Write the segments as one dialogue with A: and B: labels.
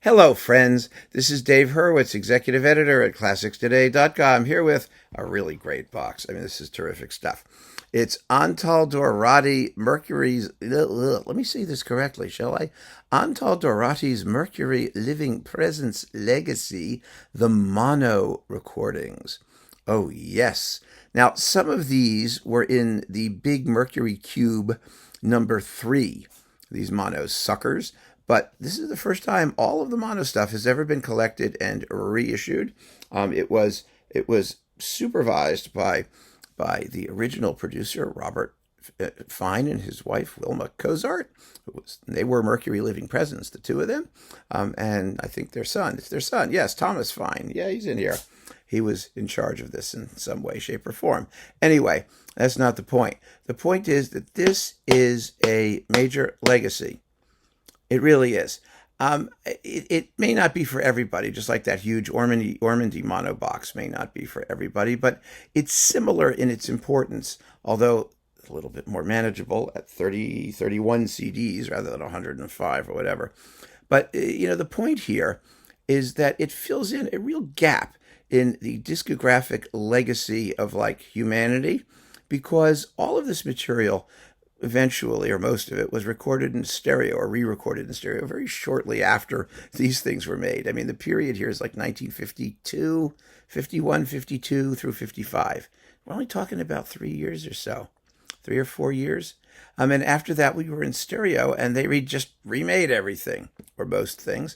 A: Hello, friends. This is Dave Hurwitz, executive editor at ClassicsToday.com, here with a really great box. I mean, this is terrific stuff. It's Antal Dorati Mercury's, let me say this correctly, shall I? Antal Dorati's Mercury Living Presence Legacy, the mono recordings. Oh, yes. Now, some of these were in the big Mercury Cube number 3, these mono suckers. But this is the first time all of the mono stuff has ever been collected and reissued. It was supervised by the original producer, Robert Fine, and his wife, Wilma Cozart. They were Mercury Living Presence, the two of them. And I think their son, it's their son. Yes, Thomas Fine. Yeah, he's in here. He was in charge of this in some way, shape, or form. Anyway, that's not the point. The point is that this is a major legacy. It really is. It may not be for everybody, just like that huge Ormandy mono box may not be for everybody, but it's similar in its importance, although a little bit more manageable at 31 CDs rather than 105 or whatever. But, the point here is that it fills in a real gap in the discographic legacy of, humanity, because all of this material eventually, or most of it, was recorded in stereo or re-recorded in stereo very shortly after these things were made. I mean, the period here is like 1952, 51, 52 through 55. We're only talking about 3 years or so, 3 or 4 years. And after that, we were in stereo, and they just remade everything, or most things.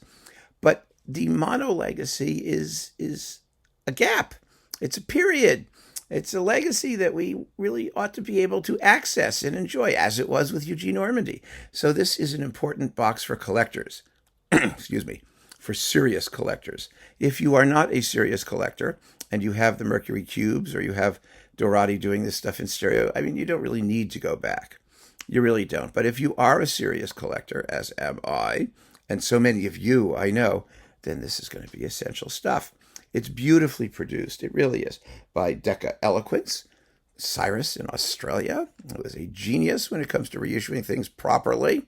A: But the mono legacy is a gap. It's a period. It's a legacy that we really ought to be able to access and enjoy, as it was with Eugene Ormandy. So this is an important box for collectors. Excuse me, for serious collectors. If you are not a serious collector and you have the Mercury Cubes or you have Dorati doing this stuff in stereo, I mean, you don't really need to go back. You really don't. But if you are a serious collector, as am I, and so many of you I know, then this is going to be essential stuff. It's beautifully produced. It really is. By Decca Eloquence, Cyrus in Australia, who is a genius when it comes to reissuing things properly,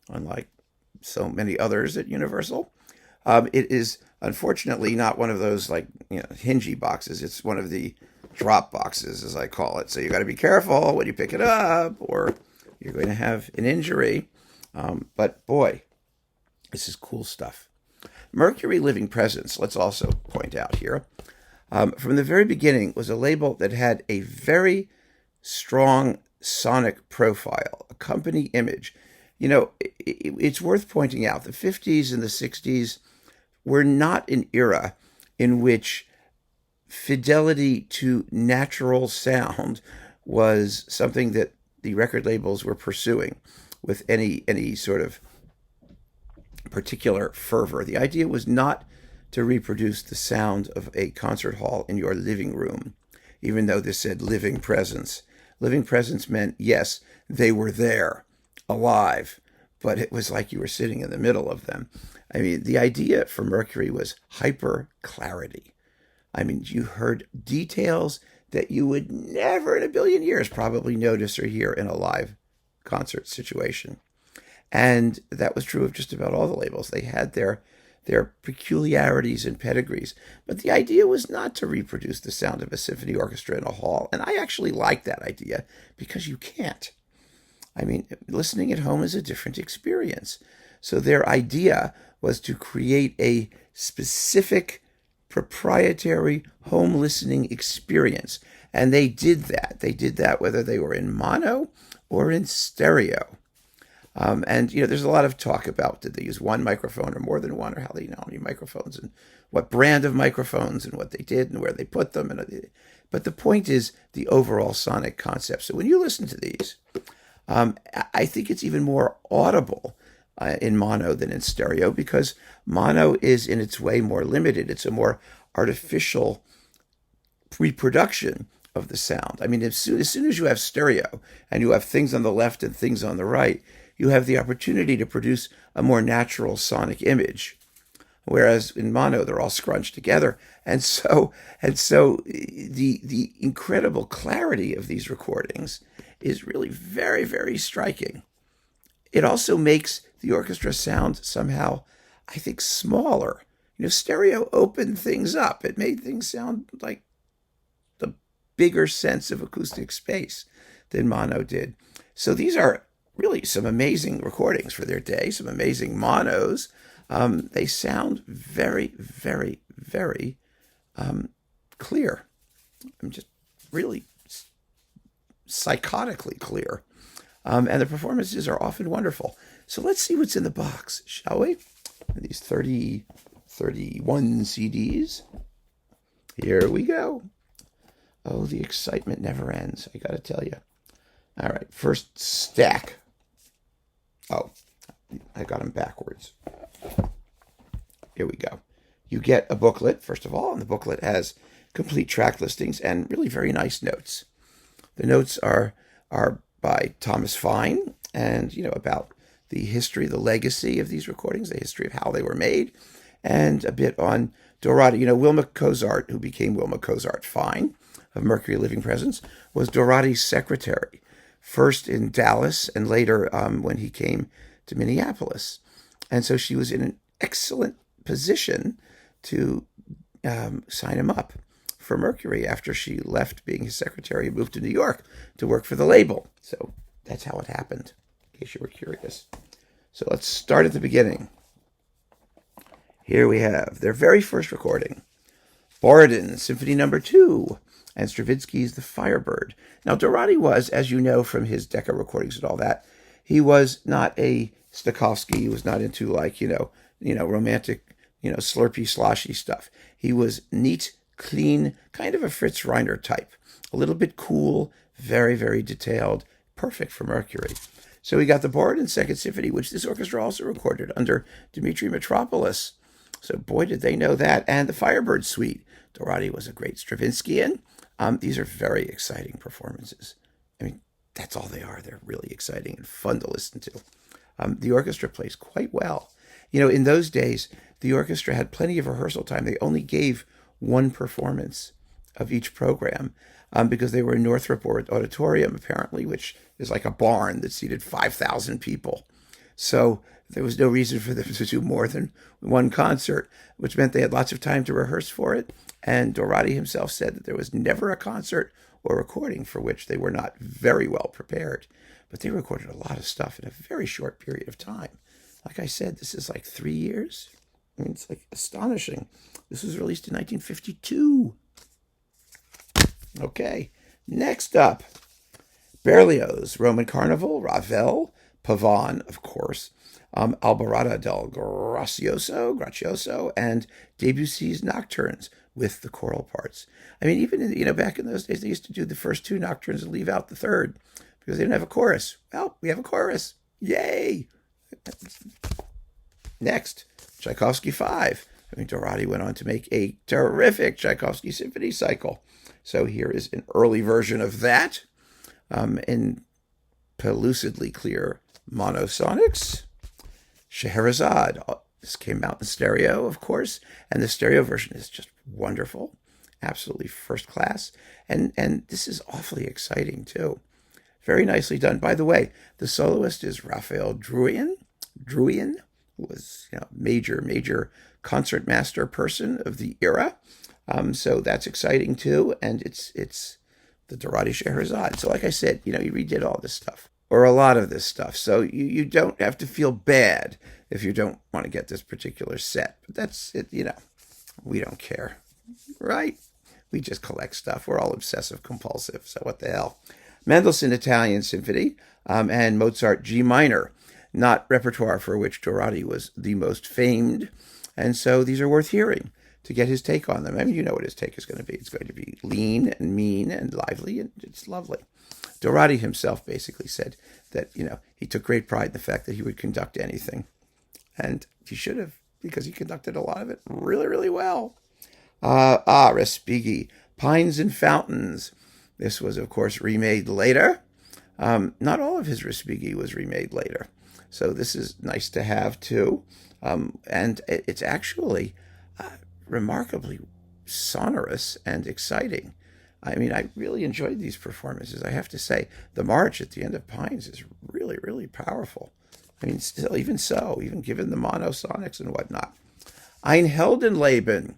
A: unlike so many others at Universal. It is unfortunately not one of those hingy boxes. It's one of the drop boxes, as I call it. So you got to be careful when you pick it up, or you're going to have an injury. But boy, this is cool stuff. Mercury Living Presence, let's also point out here, from the very beginning was a label that had a very strong sonic profile, a company image. It's worth pointing out the 50s and the 60s were not an era in which fidelity to natural sound was something that the record labels were pursuing with any sort of particular fervor. The idea was not to reproduce the sound of a concert hall in your living room, even though this said living presence. Living presence meant, yes, they were there, alive, but it was like you were sitting in the middle of them. I mean, the idea for Mercury was hyper clarity. I mean, you heard details that you would never in a billion years probably notice or hear in a live concert situation. And that was true of just about all the labels. They had their peculiarities and pedigrees. But the idea was not to reproduce the sound of a symphony orchestra in a hall. And I actually like that idea because you can't. I mean, listening at home is a different experience. So their idea was to create a specific proprietary home listening experience. And they did that. They did that whether they were in mono or in stereo. And there's a lot of talk about did they use one microphone or more than one, or how they how many microphones and what brand of microphones and what they did and where they put them. But the point is the overall sonic concept. So when you listen to these, I think it's even more audible in mono than in stereo, because mono is in its way more limited. It's a more artificial reproduction of the sound. I mean, as soon as you have stereo and you have things on the left and things on the right, you have the opportunity to produce a more natural sonic image. Whereas in mono, they're all scrunched together. And so the incredible clarity of these recordings is really very, very striking. It also makes the orchestra sound somehow, I think, smaller. Stereo opened things up. It made things sound like the bigger sense of acoustic space than mono did. So these are really some amazing recordings for their day, some amazing monos. They sound very, very, very clear. I'm just really psychotically clear. And the performances are often wonderful. So let's see what's in the box, shall we? These 31 CDs. Here we go. Oh, the excitement never ends, I gotta tell you. All right, first stack. Oh, I got them backwards. Here we go. You get a booklet, first of all, and the booklet has complete track listings and really very nice notes. The notes are by Thomas Fine, and about the history, the legacy of these recordings, the history of how they were made, and a bit on Dorati. Wilma Cozart, who became Wilma Cozart Fine of Mercury Living Presence, was Dorati's secretary, first in Dallas and later when he came to Minneapolis. And so she was in an excellent position to sign him up for Mercury after she left being his secretary and moved to New York to work for the label. So that's how it happened, in case you were curious. So let's start at the beginning. Here we have their very first recording, Borodin, Symphony No. 2, and Stravinsky's The Firebird. Now, Dorati was, as you know from his Decca recordings and all that, he was not a Stokowski. He was not into romantic, slurpy, sloshy stuff. He was neat, clean, kind of a Fritz Reiner type. A little bit cool, very, very detailed, perfect for Mercury. So we got the Borodin Second Symphony, which this orchestra also recorded under Dmitri Mitropoulos. So boy, did they know that. And the Firebird Suite. Dorati was a great Stravinskyan. These are very exciting performances. I mean, that's all they are. They're really exciting and fun to listen to. The orchestra plays quite well. In those days, the orchestra had plenty of rehearsal time. They only gave one performance of each program because they were in Northrop Auditorium, apparently, which is like a barn that seated 5,000 people. So there was no reason for them to do more than one concert, which meant they had lots of time to rehearse for it. And Dorati himself said that there was never a concert or recording for which they were not very well prepared. But they recorded a lot of stuff in a very short period of time. Like I said, this is like 3 years. I mean, it's like astonishing. This was released in 1952. Okay, next up, Berlioz, Roman Carnival, Ravel, Pavane, of course, Alborada del Gracioso, and Debussy's Nocturnes with the choral parts. I mean, even back in those days, they used to do the first two nocturnes and leave out the third because they didn't have a chorus. Well, we have a chorus. Yay! Next, Tchaikovsky 5. Dorati went on to make a terrific Tchaikovsky symphony cycle. So here is an early version of that in pellucidly clear monosonics. Scheherazade. This came out in stereo, of course, and the stereo version is just wonderful, absolutely first class, and this is awfully exciting too. Very nicely done. By the way, the soloist is Raphael Druyan, who was major concert master person of the era. So that's exciting too, and it's the Dorati Scheherazade. So like I said, he redid all this stuff, or a lot of this stuff. So you don't have to feel bad if you don't want to get this particular set. But that's it, we don't care, right? We just collect stuff. We're all obsessive compulsive, so what the hell? Mendelssohn Italian Symphony and Mozart G minor, not repertoire for which Dorati was the most famed. And so these are worth hearing to get his take on them. I mean, you know what his take is going to be. It's going to be lean and mean and lively, and it's lovely. Dorati himself basically said that, he took great pride in the fact that he would conduct anything. And he should have, because he conducted a lot of it really, really well. Respighi, Pines and Fountains. This was, of course, remade later. Not all of his Respighi was remade later. So this is nice to have, too. And it's actually remarkably sonorous and exciting. I mean, I really enjoyed these performances, I have to say. The march at the end of Pines is really, really powerful. I mean, still, even so, even given the monosonics and whatnot. Ein Heldenleben,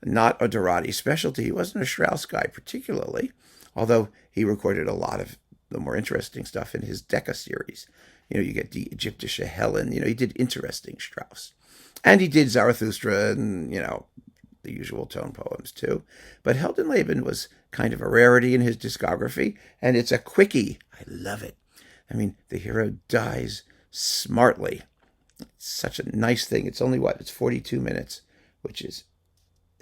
A: not a Dorati specialty. He wasn't a Strauss guy particularly, although he recorded a lot of the more interesting stuff in his Decca series. You get Die Ägyptische Helen. He did interesting Strauss. And he did Zarathustra and, the usual tone poems too. But Heldenleben was kind of a rarity in his discography, and it's a quickie. I love it. I mean, the hero dies smartly. It's such a nice thing. It's only It's 42 minutes, which is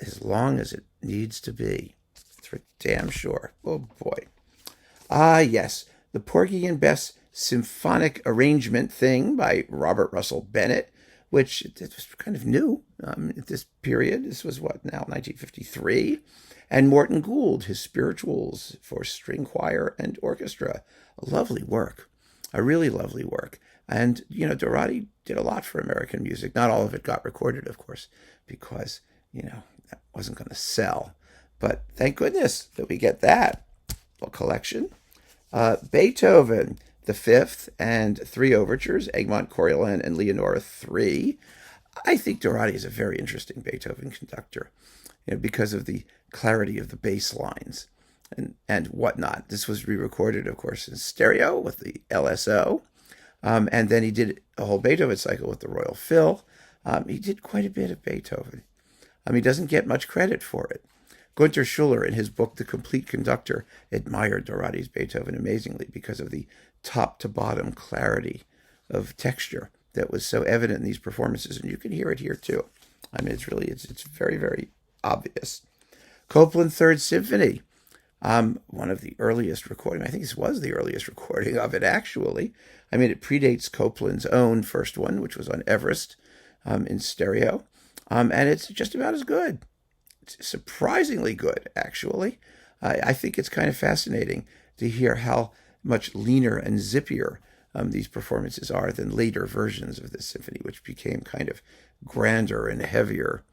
A: as long as it needs to be. It's for damn sure. Oh boy. Ah, yes. The Porgy and Bess symphonic arrangement thing by Robert Russell Bennett, which it was kind of new at this period. This was 1953. And Morton Gould, his spirituals for string choir and orchestra. A lovely work, a really lovely work. And, Dorati did a lot for American music. Not all of it got recorded, of course, because, that wasn't going to sell. But thank goodness that we get that collection. Beethoven, the Fifth, and 3 overtures, Egmont, Coriolan, and Leonora III. I think Dorati is a very interesting Beethoven conductor, because of the clarity of the bass lines and whatnot. This was re-recorded, of course, in stereo with the LSO. And then he did a whole Beethoven cycle with the Royal Phil. He did quite a bit of Beethoven. He doesn't get much credit for it. Gunter Schuller, in his book The Complete Conductor, admired Dorati's Beethoven amazingly because of the top-to-bottom clarity of texture that was so evident in these performances. And you can hear it here, too. It's very, very obvious. Copland Third Symphony, one of the earliest recording. I think this was the earliest recording of it, actually. It predates Copland's own first one, which was on Everest in stereo. And it's just about as good. It's surprisingly good, actually. I think it's kind of fascinating to hear how much leaner and zippier these performances are than later versions of this symphony, which became kind of grander and heavier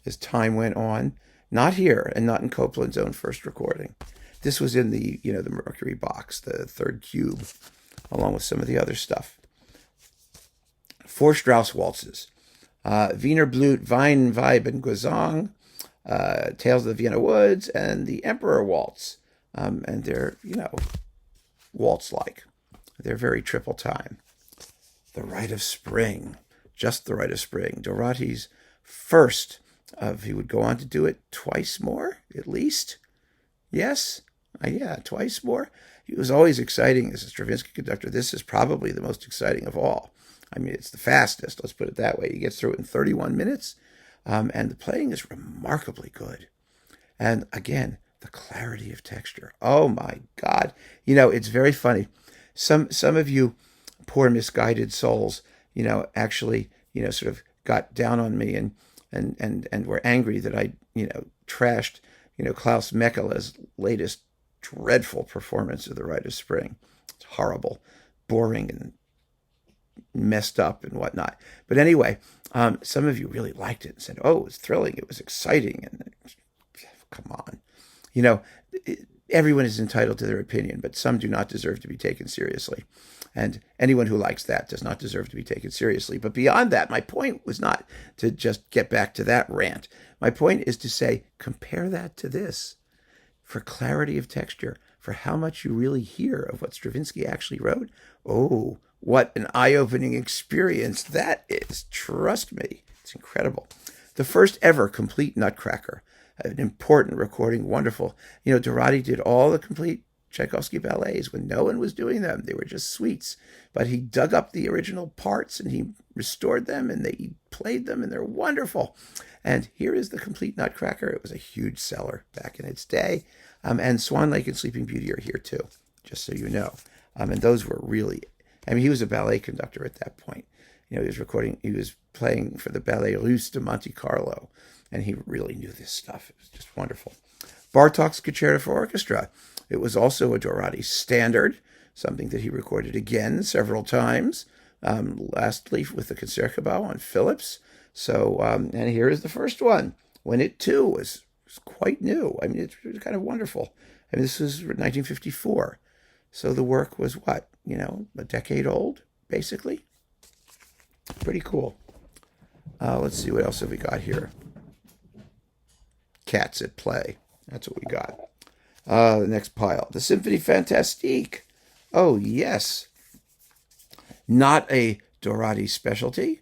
A: as time went on. Not here, and not in Copland's own first recording. This was in the Mercury box, the third cube, along with some of the other stuff. 4 Strauss waltzes. Wiener Blut, Wein, Weib, and Gesang, Tales of the Vienna Woods, and the Emperor Waltz. And they're, waltz-like. They're very triple time. The Rite of Spring, just the Rite of Spring. Dorati's first he would go on to do it twice more, at least. Yes? Yeah, twice more. He was always exciting as a Stravinsky conductor. This is probably the most exciting of all. It's the fastest, let's put it that way. He gets through it in 31 minutes, and the playing is remarkably good. And again, the clarity of texture. Oh my God. It's very funny. Some of you poor misguided souls, actually, sort of got down on me and were angry that I, trashed, Klaus Mekele's latest dreadful performance of The Rite of Spring. It's horrible, boring, and messed up and whatnot. But anyway, some of you really liked it and said, oh, it was thrilling, it was exciting. And come on. Everyone is entitled to their opinion, but some do not deserve to be taken seriously. And anyone who likes that does not deserve to be taken seriously. But beyond that, my point was not to just get back to that rant. My point is to say, compare that to this for clarity of texture, for how much you really hear of what Stravinsky actually wrote. Oh, what an eye-opening experience that is. Trust me, it's incredible. The first ever complete Nutcracker, an important recording, wonderful. Dorati did all the complete Tchaikovsky ballets when no one was doing them. They were just suites. But he dug up the original parts and he restored them and he played them and they're wonderful. And here is the complete Nutcracker. It was a huge seller back in its day. And Swan Lake and Sleeping Beauty are here too, just so you know. And those were really, he was a ballet conductor at that point. He was playing for the Ballet Russe de Monte Carlo. And he really knew this stuff. It was just wonderful. Bartók's Concerto for Orchestra. It was also a Dorati standard, something that he recorded again several times, lastly with the Concertgebouw on Philips. So, and here is the first one, when it too was quite new. It was kind of wonderful. This was 1954. So the work was what, a decade old, basically? Pretty cool. Let's see, what else have we got here? Cats at Play. That's what we got. The next pile. The Symphony Fantastique. Oh, yes. Not a Dorati specialty.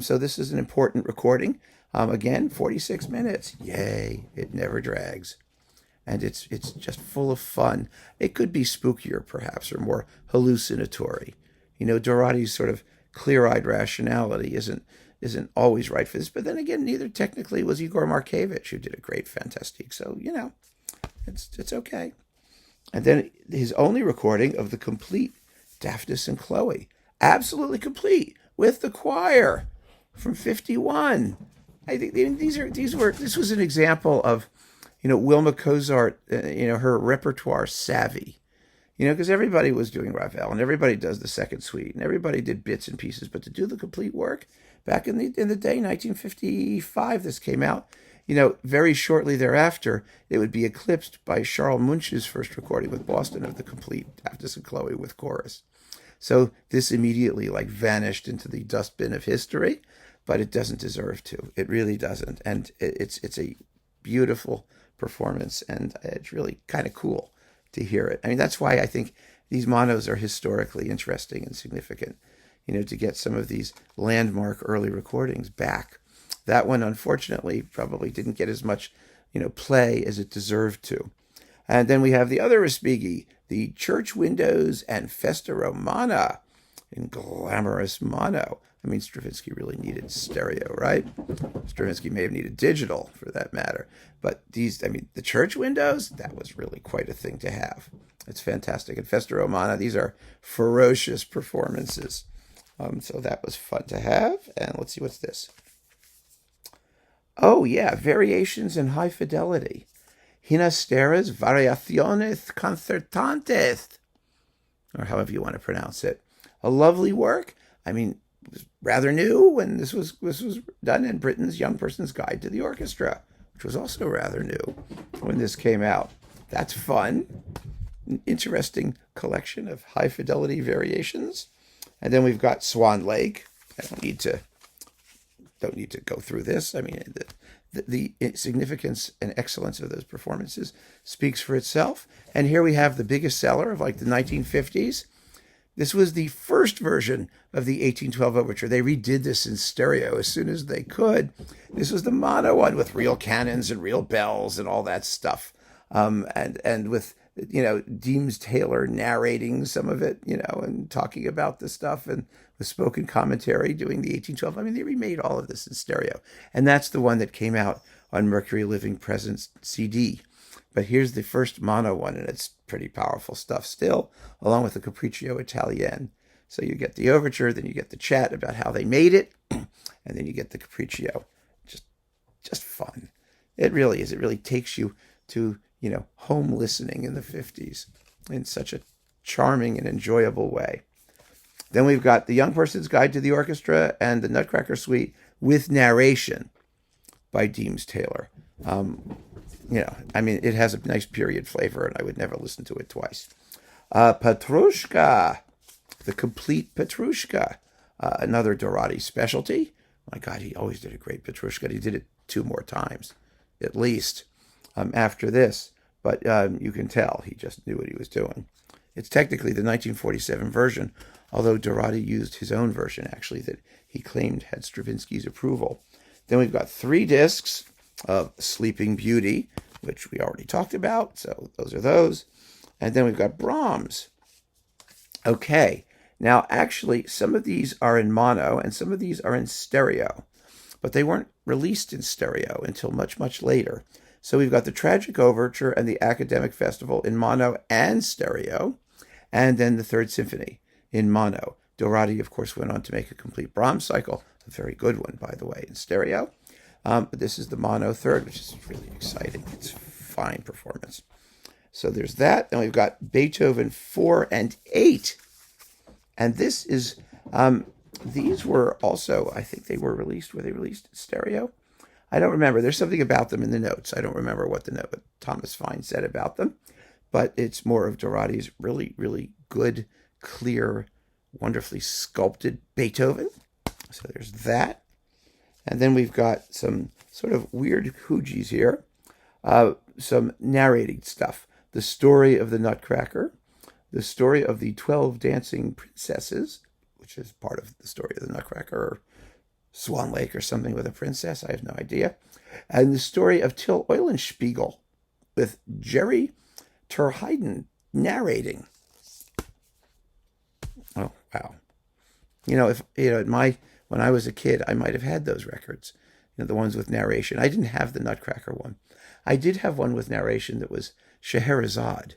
A: So this is an important recording. Again, 46 minutes. Yay. It never drags. And it's just full of fun. It could be spookier, perhaps, or more hallucinatory. You know, Dorati's sort of clear-eyed rationality isn't always right for this. But then again, neither technically was Igor Markevich, who did a great Fantastique. So, you know, it's okay. And then his only recording of the complete Daphnis and Chloe. Absolutely complete, with the choir from 51. I think this was an example of, you know, Wilma Cozart, her repertoire savvy. You know, because everybody was doing Ravel, and everybody does the second suite, and everybody did bits and pieces. But to do the complete work, back in the day, 1955, this came out. You know, very shortly thereafter, it would be eclipsed by Charles Munch's first recording with Boston of the complete Daphnis and Chloe with chorus. So this immediately vanished into the dustbin of history, but it doesn't deserve to. It really doesn't. And it's a beautiful performance, and it's really kind of cool to hear it. I mean, that's why I think these monos are historically interesting and significant, you know, to get some of these landmark early recordings back. That one, unfortunately, probably didn't get as much, you know, play as it deserved to. And then we have the other Respighi, the Church Windows and Festa Romana in glamorous mono. I mean, Stravinsky really needed stereo, right? Stravinsky may have needed digital, for that matter. But the Church Windows, that was really quite a thing to have. It's fantastic. And Festa Romana, these are ferocious performances. So that was fun to have. And let's see, what's this? Oh, yeah, Variations in High Fidelity. Hinasteras Variaciones Concertantes, or however you want to pronounce it. A lovely work. I mean, it was rather new when this was done in Britain's Young Person's Guide to the Orchestra, which was also rather new when this came out. That's fun. An interesting collection of high fidelity variations. And then we've got Swan Lake. I don't need to go through this. I mean, the significance and excellence of those performances speaks for itself. And here we have the biggest seller of the 1950s. This was the first version of the 1812 Overture. They redid this in stereo as soon as they could. This was the mono one with real cannons and real bells and all that stuff. And with, you know, Deems Taylor narrating some of it, you know, and talking about the stuff, and with spoken commentary doing the 1812. I mean, they remade all of this in stereo. And that's the one that came out on Mercury Living Presence CD. But here's the first mono one, and it's pretty powerful stuff still, along with the Capriccio Italien. So you get the overture, then you get the chat about how they made it, and then you get the Capriccio. Just fun. It really is. It really takes you to, you know, home listening in the 50s in such a charming and enjoyable way. Then we've got the Young Person's Guide to the Orchestra and the Nutcracker Suite with narration by Deems Taylor. You know, I mean, it has a nice period flavor, and I would never listen to it twice. Petrushka, the complete Petrushka, another Dorati specialty. My God, he always did a great Petrushka. He did it 2 more times, at least, after this. But you can tell he just knew what he was doing. It's technically the 1947 version, although Dorati used his own version, actually, that he claimed had Stravinsky's approval. Then we've got 3 discs of Sleeping Beauty, which we already talked about, so those are those. And then we've got Brahms. Okay, now actually some of these are in mono and some of these are in stereo, but they weren't released in stereo until much, much later. So we've got the Tragic Overture and the Academic Festival in mono and stereo, and then the Third Symphony in mono. Dorati, of course, went on to make a complete Brahms cycle, a very good one, by the way, in stereo. But this is the mono third, which is really exciting. It's a fine performance. So there's that. Then we've got Beethoven 4 and 8. And this is, these were also, I think they were released in stereo? I don't remember. There's something about them in the notes. I don't remember what Thomas Fine said about them. But it's more of Dorati's really, really good, clear, wonderfully sculpted Beethoven. So there's that. And then we've got some sort of weird hoogies here. Some narrating stuff. The story of the Nutcracker, the story of the 12 dancing princesses, which is part of the story of the Nutcracker, or Swan Lake or something with a princess, I have no idea. And the story of Till Eulenspiegel with Jerry Terheiden narrating. Oh, wow. When I was a kid, I might have had those records, the ones with narration. I didn't have the Nutcracker one. I did have one with narration that was Scheherazade,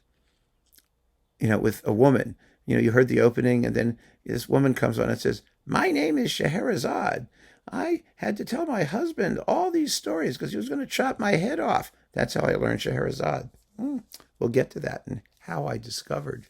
A: with a woman. You heard the opening, and then this woman comes on and says, "My name is Scheherazade. I had to tell my husband all these stories because he was going to chop my head off." That's how I learned Scheherazade. We'll get to that and how I discovered.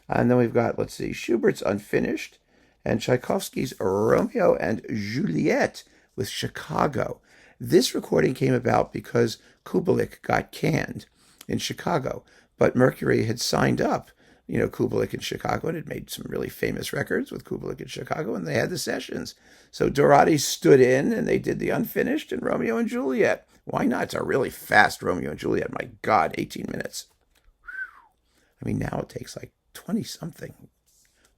A: And then we've got, let's see, Schubert's Unfinished and Tchaikovsky's Romeo and Juliet with Chicago. This recording came about because Kubelik got canned in Chicago, but Mercury had signed up, Kubelik in Chicago, and had made some really famous records with Kubelik in Chicago, and they had the sessions. So Dorati stood in, and they did the Unfinished and Romeo and Juliet. Why not? It's a really fast Romeo and Juliet. My God, 18 minutes. I mean, now it takes like 20-something,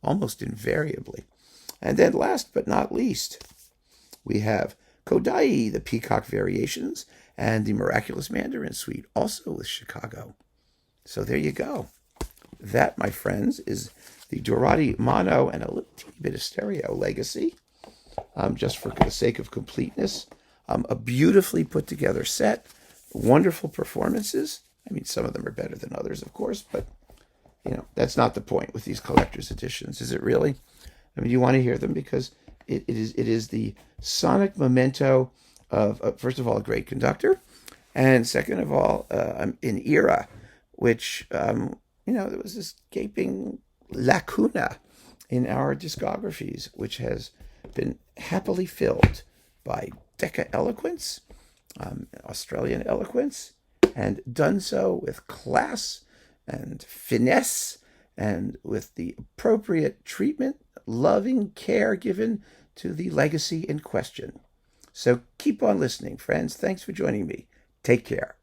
A: almost invariably. And then last but not least, we have Kodai, the Peacock Variations, and the Miraculous Mandarin Suite, also with Chicago. So there you go. That, my friends, is the Dorati mono and a little teeny bit of stereo legacy, just for the sake of completeness. A beautifully put together set, wonderful performances. I mean, some of them are better than others, of course, but that's not the point with these collector's editions, is it really? I mean, you want to hear them because it is the sonic memento of, first of all, a great conductor, and second of all, an era which, there was this gaping lacuna in our discographies, which has been happily filled by Decca eloquence, Australian eloquence, and done so with class and finesse and with the appropriate treatment, loving care given to the legacy in question. So keep on listening, friends. Thanks for joining me. Take care.